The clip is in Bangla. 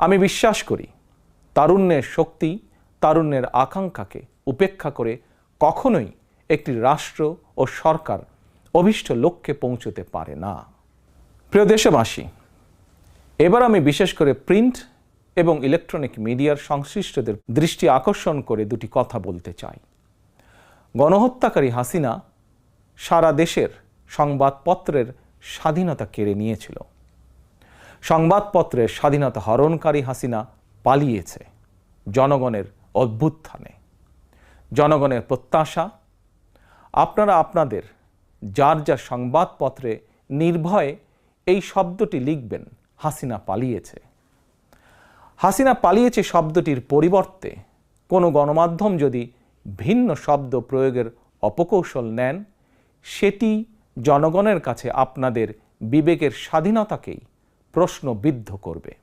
আমি বিশ্বাস করি তারুণ্যের শক্তি, তারুণ্যের আকাঙ্ক্ষাকে উপেক্ষা করে কখনোই একটি রাষ্ট্র ও সরকার অভীষ্ট লক্ষ্যে পৌঁছতে পারে না। প্রিয় দেশবাসী, এবার আমি বিশেষ করে প্রিন্ট এবং ইলেকট্রনিক মিডিয়ার সংশ্লিষ্টদের দৃষ্টি আকর্ষণ করে দুটি কথা বলতে চাই। গণহত্যাকারী হাসিনা সারা দেশের সংবাদপত্রের স্বাধীনতা কেড়ে নিয়েছিল। সংবাদপত্রের স্বাধীনতা হরণকারী হাসিনা পালিয়েছে জনগণের অভ্যুত্থানে। জনগণের প্রত্যাশা, আপনারা আপনাদের যার যার সংবাদপত্রে নির্ভয়ে এই শব্দটি লিখবেন, হাসিনা পালিয়েছে। হাসিনা পালিয়েছে শব্দটির পরিবর্তে কোনো গণমাধ্যম যদি ভিন্ন শব্দ প্রয়োগের অপকৌশল নেন, সেটি জনগণের কাছে আপনাদের বিবেকের স্বাধীনতাকেই প্রশ্নবিদ্ধ করবে।